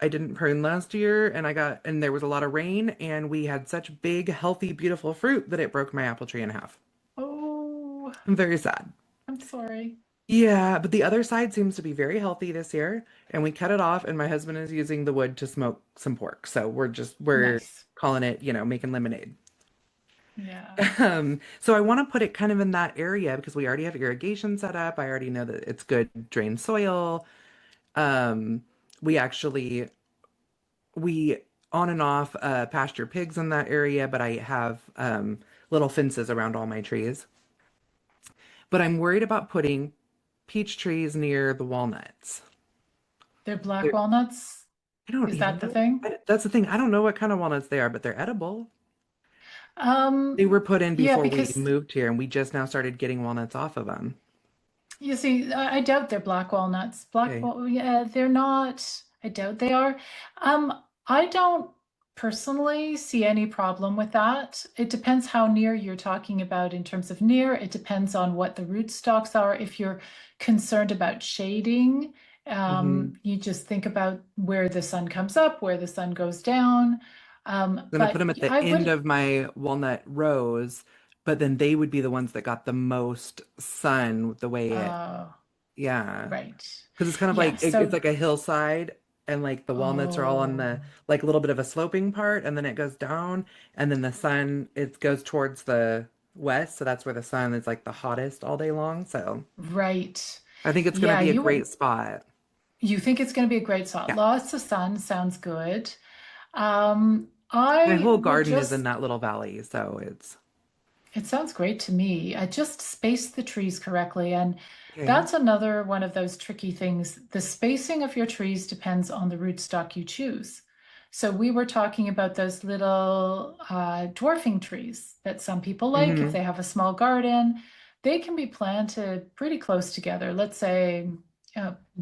I didn't prune last year and there was a lot of rain and we had such big, healthy, beautiful fruit that it broke my apple tree in half. Oh, I'm very sad. I'm sorry. Yeah, but the other side seems to be very healthy this year and we cut it off and my husband is using the wood to smoke some pork. So we're Nice. calling it, making lemonade. Yeah. So I want to put it kind of in that area because we already have irrigation set up. I already know that it's good drained soil. Um, we actually we on and off pasture pigs in that area, but I have little fences around all my trees. But I'm worried about putting peach trees near the walnuts. They're black They're, walnuts. I don't Is even that the know. thing? That's the thing. I don't know what kind of walnuts they are, but they're edible. They Um, were put in yeah, before we because moved here, and we just now started getting walnuts off of them. you see, I doubt they're black walnuts. Okay. Yeah, they're not. I doubt they are. I don't personally see any problem with that. It depends how near you're talking about in terms of near. It depends on what the rootstocks are. If you're concerned about shading, Hmm. you just think about where the sun comes up, where the sun goes down. Then I put But them at the I end would, of my walnut rows, but then they would be the ones that got the most sun the way it, uh, yeah. right. Because it's kind of Yeah. like it's So, like a hillside, and like the walnuts are all on oh. the like a little bit of a sloping part, and then it goes down, and then the sun it goes towards the west, so that's where the sun is like the hottest all day long. So Right. I think it's gonna Yeah, be a great spot. you think it's going to be a great spot. Yeah. Lots of sun sounds good. My I whole would garden is in just that little valley, so it's it sounds great to me. I just space the trees correctly. And okay. that's another one of those tricky things. The spacing of your trees depends on the rootstock you choose. So we were talking about those little dwarfing trees that some people like if Hmm. they have a small garden. They can be planted pretty close together. Let's say,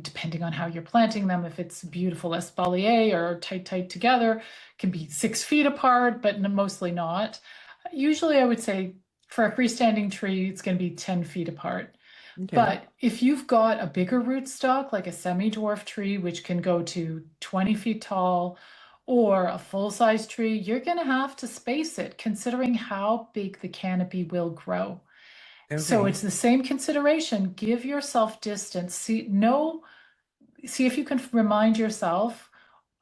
depending on how you're planting them, if it's beautiful espalier or tight together, can be 6 feet apart, but mostly not. Usually, I would say for a freestanding tree, it's going to be 10 feet apart. Okay. But if you've got a bigger rootstock, like a semi-dwarf tree, which can go to 20 feet tall, or a full-size tree, you're going to have to space it, considering how big the canopy will grow. So Okay. it's the same consideration. Give yourself distance. See if you can remind yourself,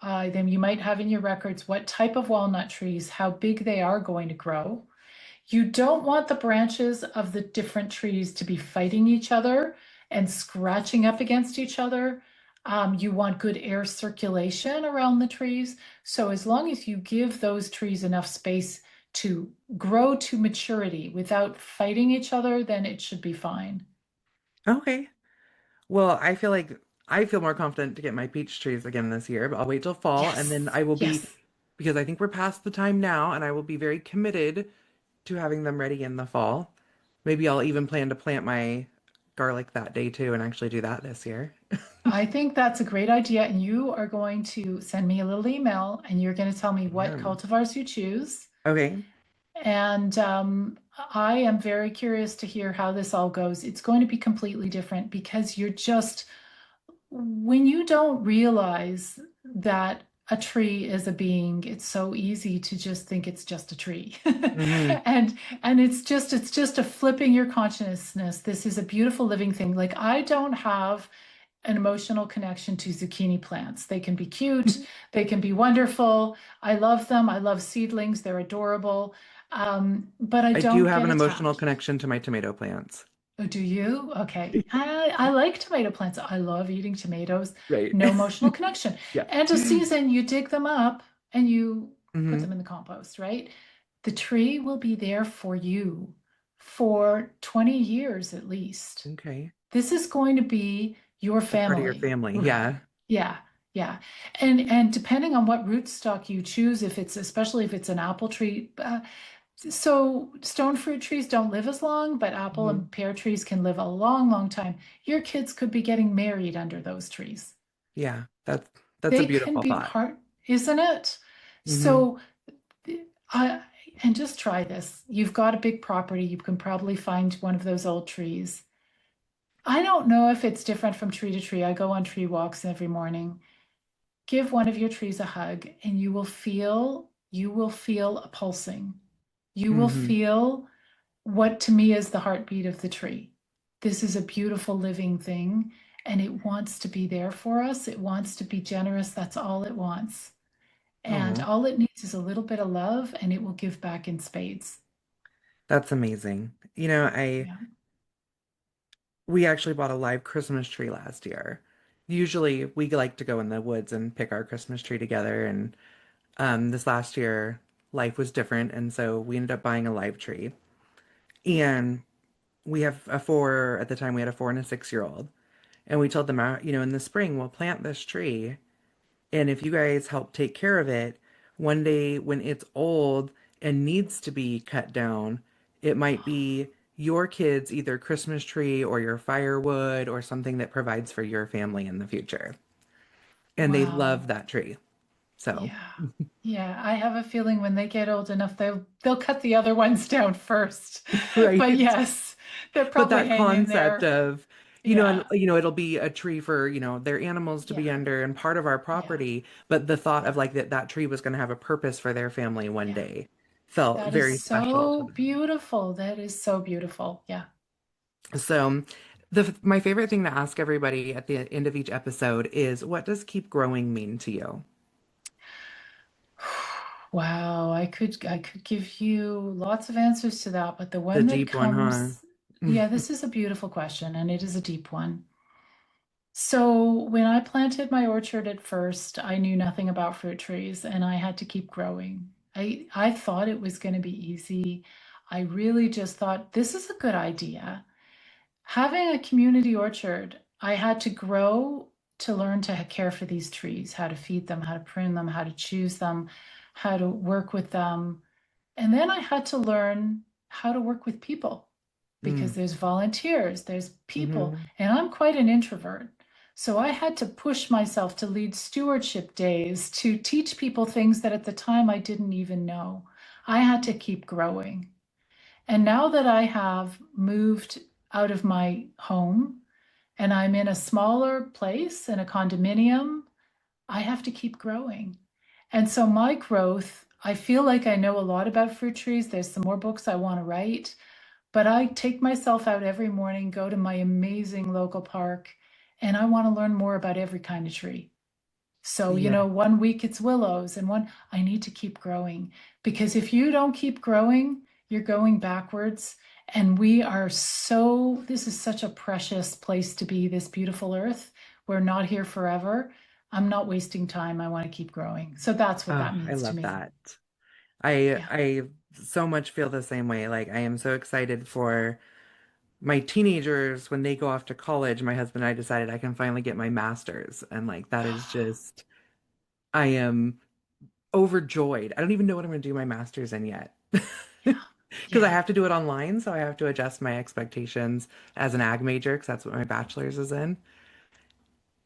then you might have in your records what type of walnut trees, how big they are going to grow. You don't want the branches of the different trees to be fighting each other and scratching up against each other. You want good air circulation around the trees. So, as long as you give those trees enough space to grow to maturity without fighting each other, then it should be fine. Okay. Well, I feel more confident to get my peach trees again this year, but I'll wait till fall and then Yes, I will be yes. because I think we're past the time now and I will be very committed to having them ready in the fall. Maybe I'll even plan to plant my garlic that day too and actually do that this year. I think that's a great idea. And you are going to send me a little email and you're going to tell me what Yeah. cultivars you choose. Okay. And I am very curious to hear how this all goes. It's going to be completely different because when you don't realize that a tree is a being, it's so easy to just think it's just a tree. Hmm. And it's just a flipping your consciousness. This is a beautiful living thing. Like I don't have an emotional connection to zucchini plants. They can be cute, they can be wonderful. I love them. I love seedlings. They're adorable. But I I do don't have get an emotional attached. connection to my tomato plants. Oh, do you? Okay. I like tomato plants. I love eating tomatoes. Right. No emotional connection. Yeah. And a season, you dig them up and you put them Hmm. in the compost, right? The tree will be there for you for 20 years at least. Okay. This is going to be your A part of your family. family. Yeah. Yeah, yeah. And depending on what rootstock you choose, if it's especially if it's an apple tree, so stone fruit trees don't live as long, but apple Hmm. and pear trees can live a long, long time. Your kids could be getting married under those trees. Yeah. That's a They can beautiful be thought. part, isn't it? Hmm. So I and just try this. You've got a big property. You can probably find one of those old trees. I don't know if it's different from tree to tree. I go on tree walks every morning. Give one of your trees a hug and you will feel a pulsing. You will Hmm. feel what to me is the heartbeat of the tree. This is a beautiful living thing and it wants to be there for us. It wants to be generous. That's all it wants. And Oh. all it needs is a little bit of love and it will give back in spades. That's amazing. You know, I Yeah. we actually bought a live Christmas tree last year. Usually we like to go in the woods and pick our Christmas tree together, and this last year life was different, and so we ended up buying a live tree. And we have a four at the time we had a 4 and a 6-year-old. And we told them, in the spring we'll plant this tree. And if you guys help take care of it, one day when it's old and needs to be cut down, it might be your kids' either Christmas tree or your firewood or something that provides for your family in the future. And they love Wow. that tree. So, Yeah. Yeah, I have a feeling when they get old enough, they'll cut the other ones down first. But right. yes, they'll But probably that hang in concept there. of, and Yeah. it'll be a tree for, their animals to be Yeah. under and part of our Yeah. property, but the thought of Yeah. like that tree was going to have a purpose for their family one Yeah. day felt That is very special to so them. beautiful. That is so beautiful. Yeah. So, my favorite thing to ask everybody at the end of each episode is, what does keep growing mean to you? Wow, I could give you lots of answers to that, but the The one that deep one, huh? comes, yeah, this is a beautiful question and it is a deep one. So when I planted my orchard at first, I knew nothing about fruit trees and I had to keep growing. I thought it was going to be easy. I really just thought this is a good idea. Having a community orchard, I had to grow to learn to care for these trees, how to feed them, how to prune them, how to choose them, how to work with them. And then I had to learn how to work with people because Mm, there's volunteers, there's people, hmm and I'm quite an introvert. So I had to push myself to lead stewardship days to teach people things that at the time I didn't even know. I had to keep growing. And now that I have moved out of my home and I'm in a smaller place in a condominium, I have to keep growing. And so my growth, I feel like I know a lot about fruit trees. There's some more books I want to write, but I take myself out every morning, go to my amazing local park, and I want to learn more about every kind of tree. So, Yeah. one week it's willows, and I need to keep growing because if you don't keep growing, you're going backwards. And this is such a precious place to be, this beautiful earth. We're not here forever. I'm not wasting time. I want to keep growing. So that's what that Oh, I means to love me. that. I Yeah. I so much feel the same way. Like I am so excited for my teenagers when they go off to college. My husband and I decided I can finally get my master's, and like that is just I am overjoyed. I don't even know what I'm going to do my master's in yet. Yeah. Because I Yeah. have to do it online, so I have to adjust my expectations as an ag major because that's what my bachelor's is in.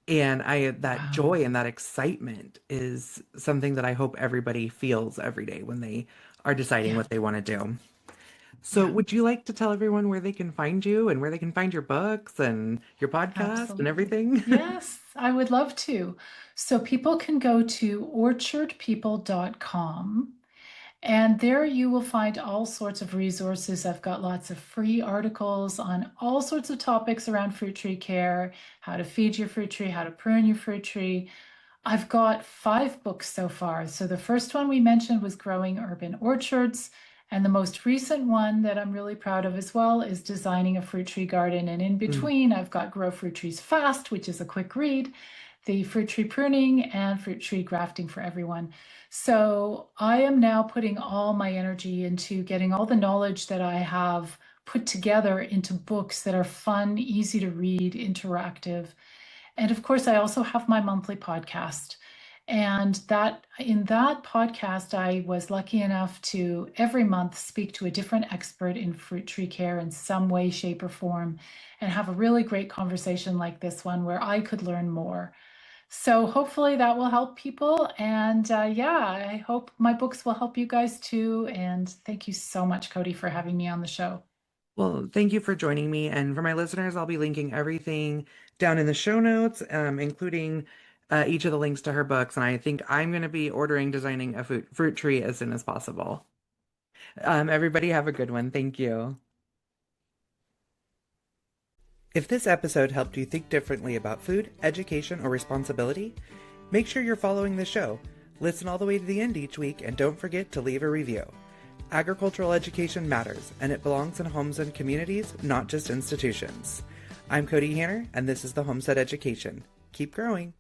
And I that Wow. joy and that excitement is something that I hope everybody feels every day when they are deciding Yeah. what they want to do. So, Yeah. would you like to tell everyone where they can find you and where they can find your books and your podcast and Absolutely. everything? Yes, I would love to. So people can go to orchardpeople.com. And there you will find all sorts of resources. I've got lots of free articles on all sorts of topics around fruit tree care, how to feed your fruit tree, how to prune your fruit tree. I've got 5 books so far. So the first one we mentioned was Growing Urban Orchards. And the most recent one that I'm really proud of as well is Designing a Fruit Tree Garden. And in Mm. between, I've got Grow Fruit Trees Fast, which is a quick read, the fruit tree pruning, and fruit tree grafting for everyone. So I am now putting all my energy into getting all the knowledge that I have put together into books that are fun, easy to read, interactive. And of course, I also have my monthly podcast. And that in that podcast, I was lucky enough to every month speak to a different expert in fruit tree care in some way, shape, or form, and have a really great conversation like this one where I could learn more. So hopefully that will help people. And yeah, I hope my books will help you guys too. And thank you so much, Cody, for having me on the show. Well, thank you for joining me. And for my listeners, I'll be linking everything down in the show notes, including each of the links to her books. And I think I'm going to be ordering Designing a Fruit Tree as soon as possible. Everybody have a good one. Thank you. If this episode helped you think differently about food, education, or responsibility, make sure you're following the show. Listen all the way to the end each week and don't forget to leave a review. Agricultural education matters, and it belongs in homes and communities, not just institutions. I'm Cody Hanner, and this is the Homestead Education. Keep growing.